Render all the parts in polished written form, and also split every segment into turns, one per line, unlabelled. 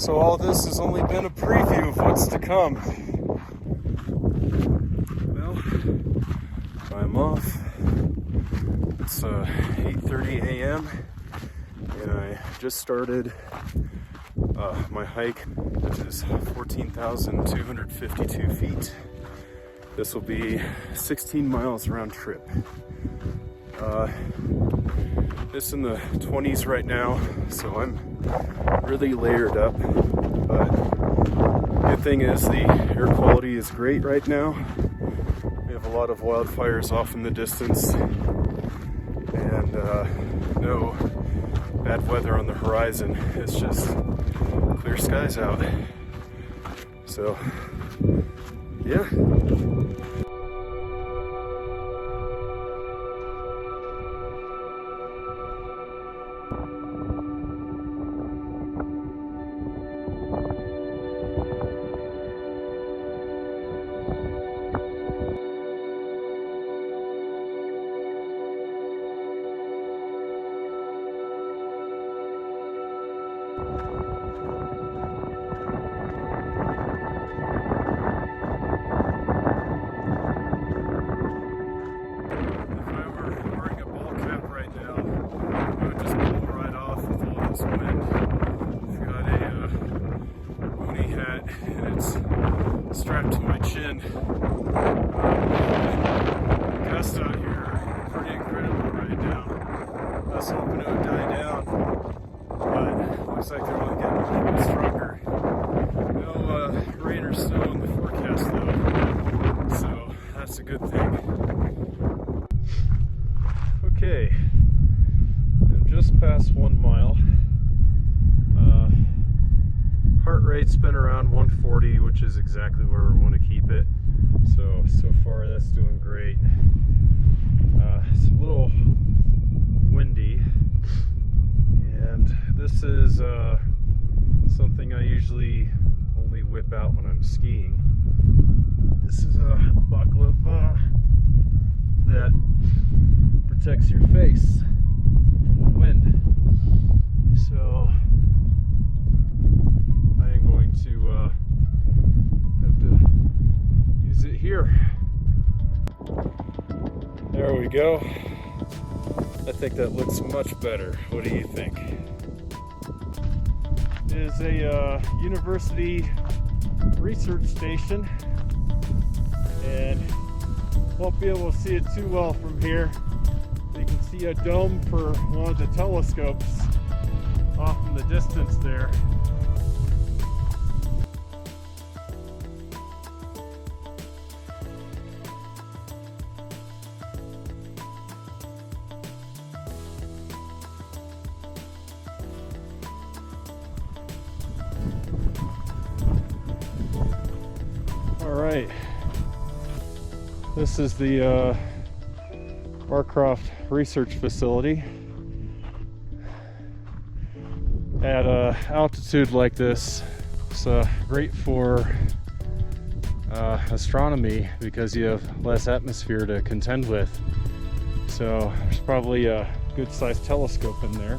So all this has only been a preview of what's to come. Well, I'm off. It's 8:30 a.m. and I just started my hike, which is 14,252 feet. This will be 16 miles round trip. It's in the 20s right now, so I'm really layered up. But good thing is the air quality is great right now. We have a lot of wildfires off in the distance, and no bad weather on the horizon. It's just clear skies out. So, yeah. Strapped to my chin. Gusts out here are pretty incredible right now. I was hoping it would die down, but looks like they're only getting a little bit stronger. No rain or snow in the forecast though, so that's a good thing. Okay, I'm just past 1 mile. Heart rate's been around 140, which is exactly where we want to keep it. So far that's doing great. It's a little windy, and this is something I usually only whip out when I'm skiing. This is a baklava that protects your face from the wind. So to have to use it here. There we go. I think that looks much better. What do you think? It is a university research station, and won't be able to see it too well from here. You can see a dome for one of the telescopes off in the distance there. All right, this is the Barcroft Research Facility. At an altitude like this, it's great for astronomy because you have less atmosphere to contend with. So there's probably a good sized telescope in there.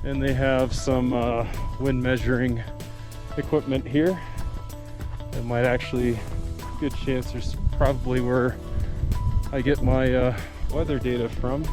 And they have some wind measuring equipment here. It might actually, good chance there's probably where I get my weather data from.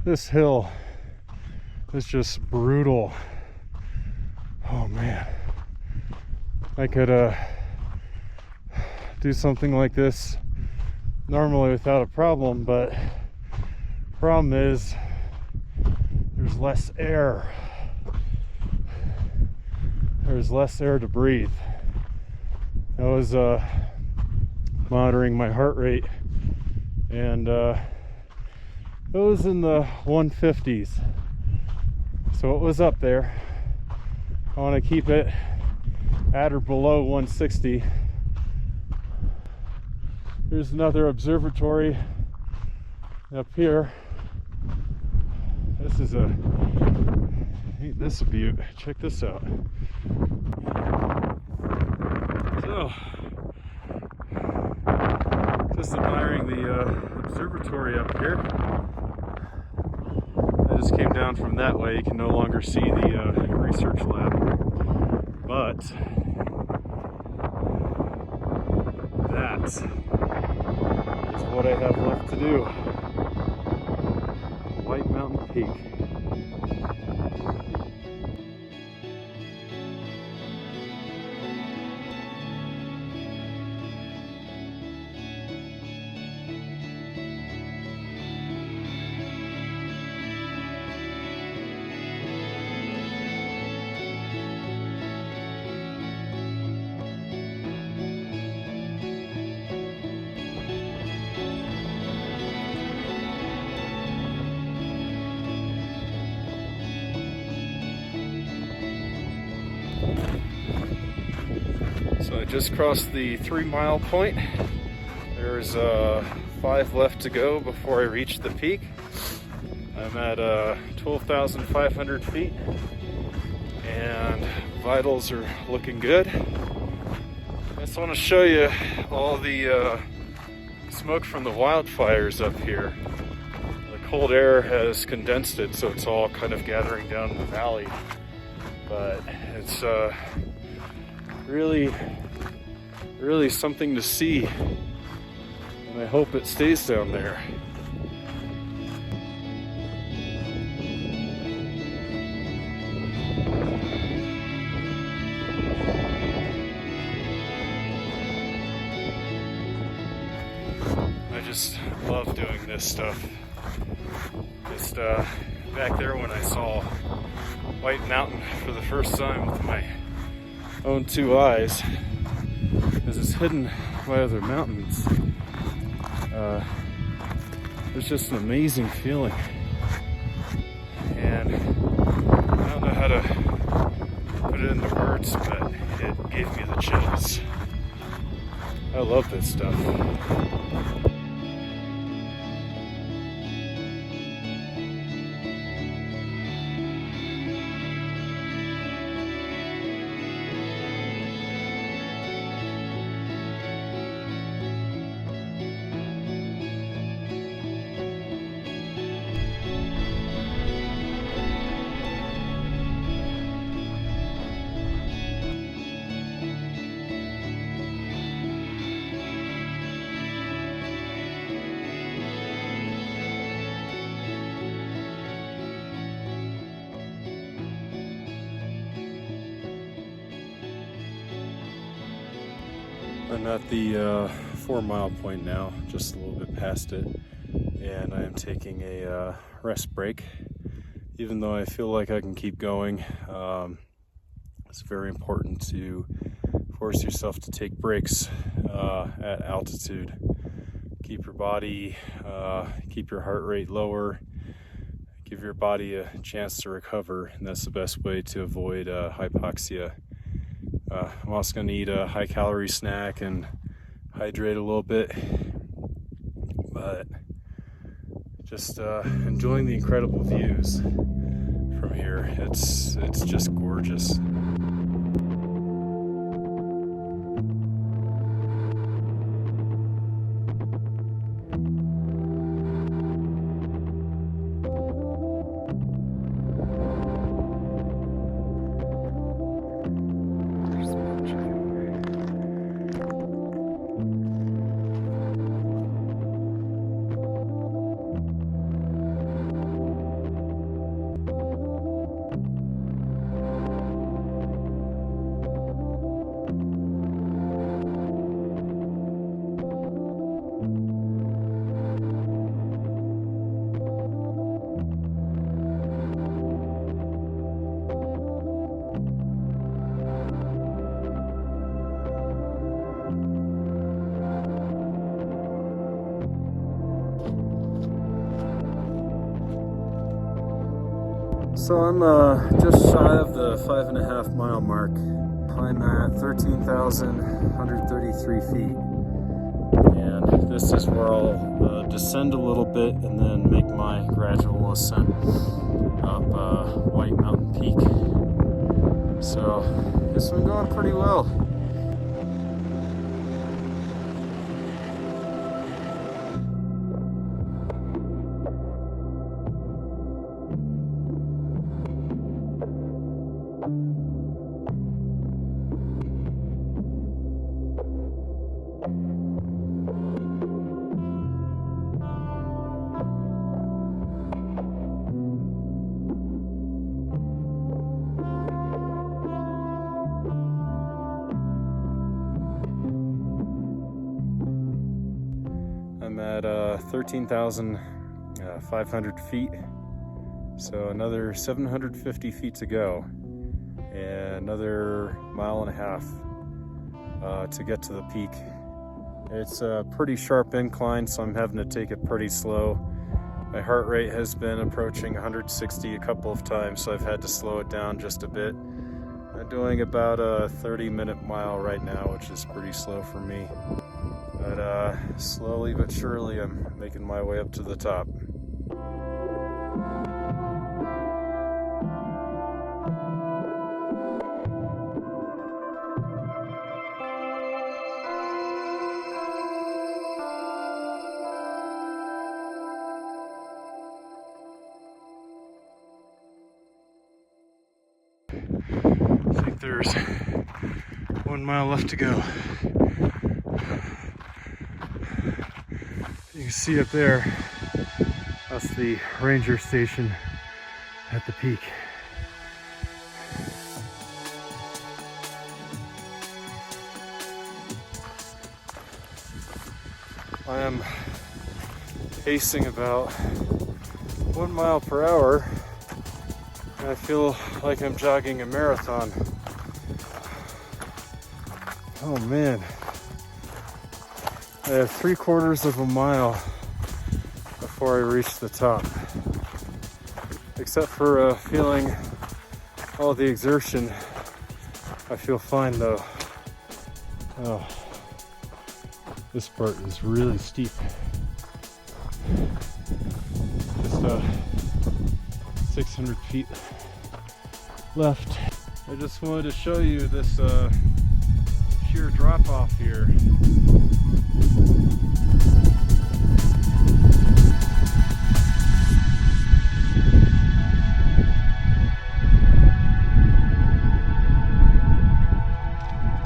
This hill is just brutal. Oh man, I could do something like this normally without a problem, but problem is there's less air. There's less air to breathe. I was monitoring my heart rate, and it was in the 150s, so it was up there. I want to keep it at or below 160. There's another observatory up here. This is ain't this a beaut? Check this out. So, just admiring the observatory up here. I just came down from that way. You can no longer see the research lab, but that is what I have left to do. White Mountain Peak. So I just crossed the 3-mile point. There's 5 left to go before I reach the peak. I'm at 12,500 feet and vitals are looking good. I just want to show you all the smoke from the wildfires up here. The cold air has condensed it, so it's all kind of gathering down in the valley. But it's really something to see, and I hope it stays down there. I just love doing this stuff. Just back there when I saw White Mountain for the first time with my own 2 eyes, as it's hidden by other mountains. It's just an amazing feeling, and I don't know how to put it into words, but it gave me the chills. I love this stuff. I'm at the 4-mile point now, just a little bit past it, and I am taking a rest break. Even though I feel like I can keep going, it's very important to force yourself to take breaks at altitude. Keep your body, keep your heart rate lower, give your body a chance to recover, and that's the best way to avoid hypoxia. I'm also going to eat a high-calorie snack and hydrate a little bit, but just enjoying the incredible views from here. It's just gorgeous. So I'm just shy of the 5.5 mile mark. I'm at 13,133 feet, and this is where I'll descend a little bit and then make my gradual ascent up White Mountain Peak. So it's been going pretty well. I'm at 13,500 feet, so another 750 feet to go, and another 1.5 miles to get to the peak. It's a pretty sharp incline, so I'm having to take it pretty slow. My heart rate has been approaching 160 a couple of times, so I've had to slow it down just a bit. I'm doing about a 30-minute mile right now, which is pretty slow for me. But slowly but surely I'm making my way up to the top. I think there's 1 mile left to go. You can see up there, that's the ranger station at the peak. I am pacing about 1 mile per hour, and I feel like I'm jogging a marathon. Oh man. I have 3/4 of a mile before I reach the top. Except for feeling all the exertion, I feel fine though. Oh, this part is really steep. Just 600 feet left. I just wanted to show you this sheer drop off here.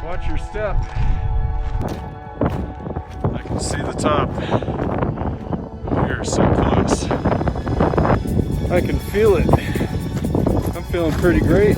Watch your step. I can see the top. You're so close. I can feel it. I'm feeling pretty great.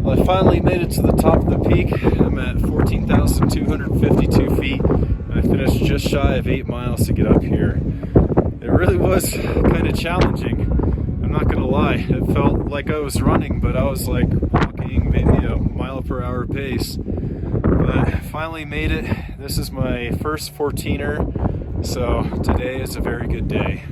Well, I finally made it to the top of the peak. I'm at 14,252 feet. I finished just shy of 8 miles to get up here. It really was kind of challenging. I'm not gonna lie. It felt like I was running, but I was like walking maybe a mile-per-hour pace. But finally made it. This is my first 14er, so today is a very good day.